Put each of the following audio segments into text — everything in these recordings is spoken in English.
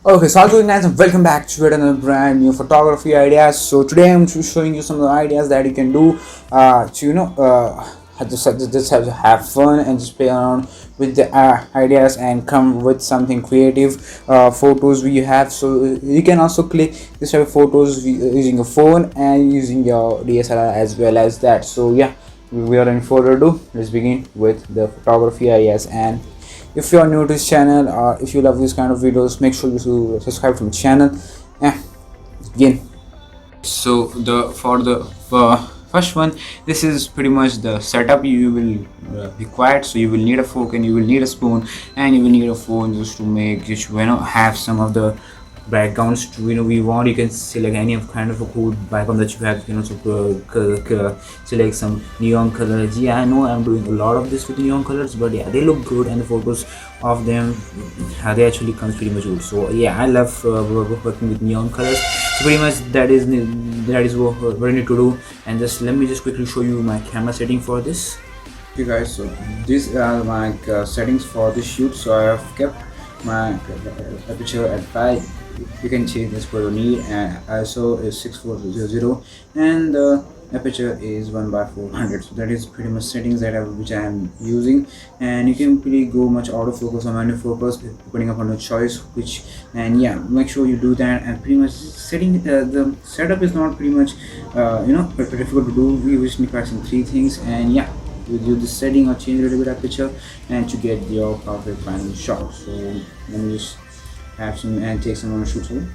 Okay, so how's it guys, and welcome back to another brand new photography ideas. So today I'm showing you some of the ideas that you can do to just have fun and just play around with the ideas and come with something creative photos we have. So you can also click this type of photos using a phone and using your DSLR as well as that. So yeah, without any further ado, let's begin with the photography ideas. And if you are new to this channel or if you love these kind of videos, make sure you subscribe to my channel. Yeah, let's begin. So the for the first one, this is pretty much the setup you will require. So you will need a fork and you will need a spoon and you will need a phone just to make just have some of the backgrounds to we want. You can select any of kind of a cool background that you have. You can also select some neon colors. Yeah, I know I'm doing a lot of this with neon colors, but yeah, they look good and the photos of them they actually comes pretty much good. So yeah, I love working with neon colors. So pretty much that is what I need to do. And just let me just quickly show you my camera setting for this. Okay guys, so these are my settings for this shoot. So I have kept my aperture at 5. You can change this for your need, and ISO is 6400 and the aperture is 1 by 400. So that is pretty much settings that which I am using, and you can pretty go much autofocus or manual focus depending upon your choice which. And yeah, make sure you do that. And pretty much setting the setup is not pretty much difficult to do. We just need some 3 things, and yeah, you do the setting or change a little bit aperture and to get your perfect final shot. So let me just have some and take some more shoots over.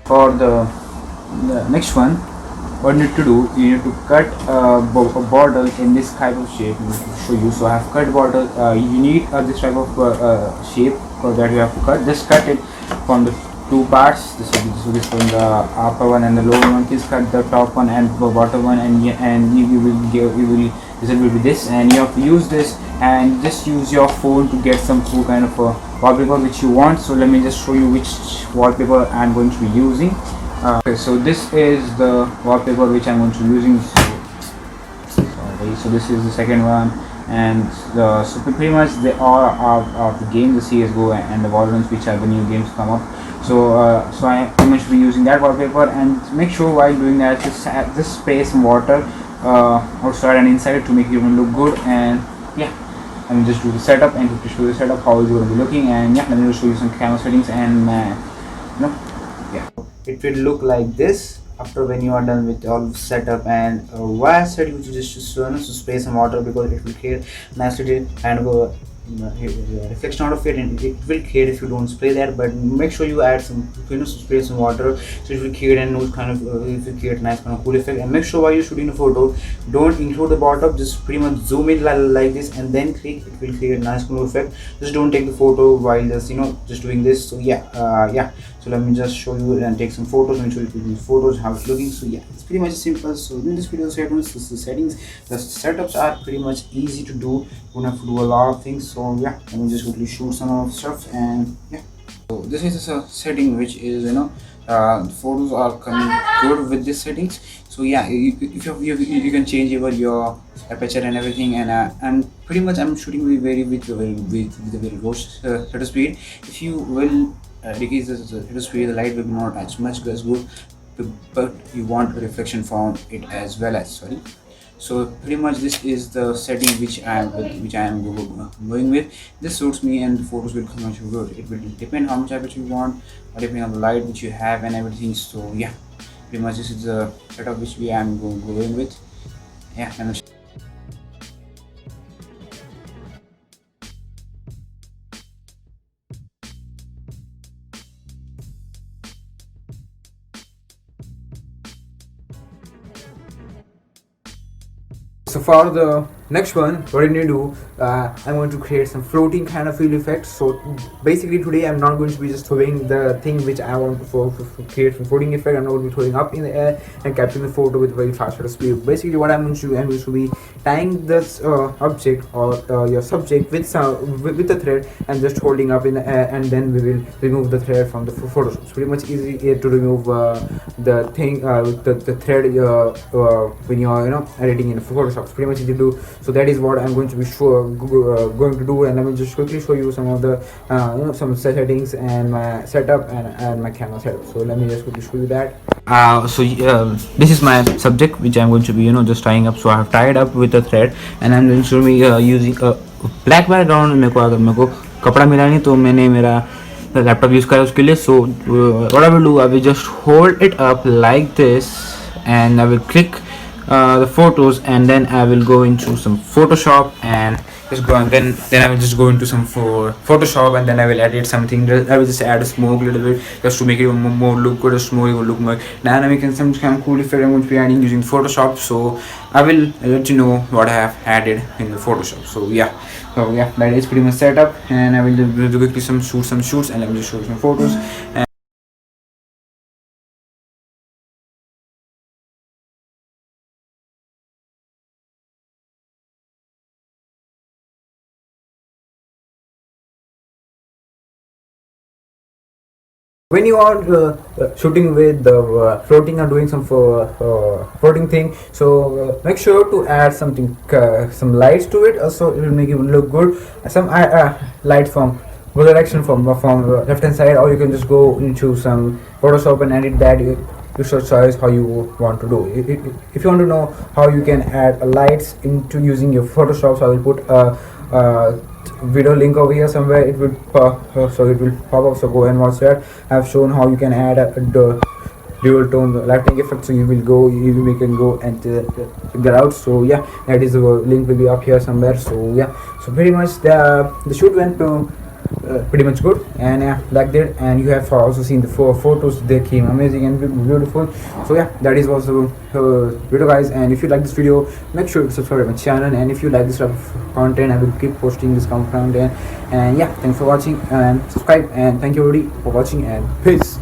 For the next one, what you need to do, you need to cut a bottle in this type of shape. I'm going to show you. So I have cut bottle. You need this type of shape that you have to cut. Just cut it from the 2 parts. This from the upper one and the lower one. Please cut the top one and the bottom one, and you will result will be this. And you have to use this and just use your phone to get some cool kind of wallpaper which you want. So let me just show you which wallpaper I'm going to be using. Okay, so this is the wallpaper which I'm going to be using. So this is the second one, and so pretty much they all are the game, the CS:GO and the Valorant, which are the new games come up. So I pretty much be using that wallpaper. And make sure while doing that just spray some water outside and inside to make it even look good. And yeah, let me just do the setup and to show the setup how it's going to be looking. And yeah, let me just show you some camera settings. And yeah, it will look like this after when you are done with all the setup. And why I said you to just spray some water, because it will create nice little kind of reflection out of it, and it will create if you don't spray that. But make sure you add some spray some water, so it will create a nice kind of it will create nice kind of cool effect. And make sure while you're shooting the photo, don't include the bottom, just pretty much zoom in like this and then click. It will create a nice cool effect. Just don't take the photo while just doing this. So yeah, so let me just show you and take some photos and show you the photos how it's looking. So yeah, it's pretty much simple. So in this video settings, the settings, the setups are pretty much easy to do. You don't have to do a lot of things. So yeah, let me just quickly shoot some of stuff. And yeah, so this is a setting which is the photos are coming good with this settings. So yeah, you can change your aperture and everything. And pretty much I'm shooting with a very low shutter speed. If you will decrease the shutter speed, the light will not as much as good, but you want a reflection from it as well as sorry. So pretty much this is the setting which I am going with. This suits me and the photos will come much good. It will depend how much aperture you want, or depending on the light which you have and everything. So yeah, pretty much this is the setup which we am going with. Yeah, and so for the next one, what I need to do, I'm going to create some floating kind of field effects. So basically today I'm not going to be just throwing the thing which I want to create some floating effect. I'm not going to be throwing up in the air and capturing the photo with very fast speed. Basically what I'm going to do, I'm going to be tying this object or your subject with with the thread and just holding up in the air, and then we will remove the thread from the photo. It's pretty much easy to remove the thing the thread when you're editing in Photoshop. It's pretty much easy to do. So that is what I'm going to be going to do, and let me just quickly show you some of the some settings and my setup and my camera setup. So let me just quickly show you that. This is my subject which I'm going to be just tying up. So I have tied up with a thread, and I'm going to be using a black background. मेरे को कपड़ा मिला नहीं तो मैंने मेरा laptop use करा उसके लिए. So what I will do, I will just hold it up like this, and I will click the photos, and then I will go into some Photoshop and just go, and then I will just go into some Photoshop, and then I will edit something. I will just add a smoke a little bit just to make it more look good, just more look more dynamic, and some kind of cool effect I'm going to be adding using Photoshop. So I will let you know what I have added in the Photoshop. So yeah, that is pretty much set up, and I will do quickly shoot some shoots, and let me just show you some photos. And when you are shooting with the floating or doing some floating thing, so make sure to add something some lights to it, also it will make it look good. Some light from go direction from left hand side, or you can just go into some Photoshop and edit that. You should choose how you want to do. If you want to know how you can add lights into using your Photoshop, so I will put video link over here somewhere. It will so it will pop up, so go and watch that. I have shown how you can add the dual tone lighting effect, so you can go and figure out. So yeah, that is the link will be up here somewhere. So yeah, so pretty much the shoot went pretty much good, and yeah, like that. And you have also seen the photos, they came amazing and beautiful. So yeah, that is also video guys, and if you like this video, make sure to subscribe to my channel, and if you like this type of content, I will keep posting this kind of content. And yeah, thanks for watching, and subscribe, and thank you everybody for watching, and peace.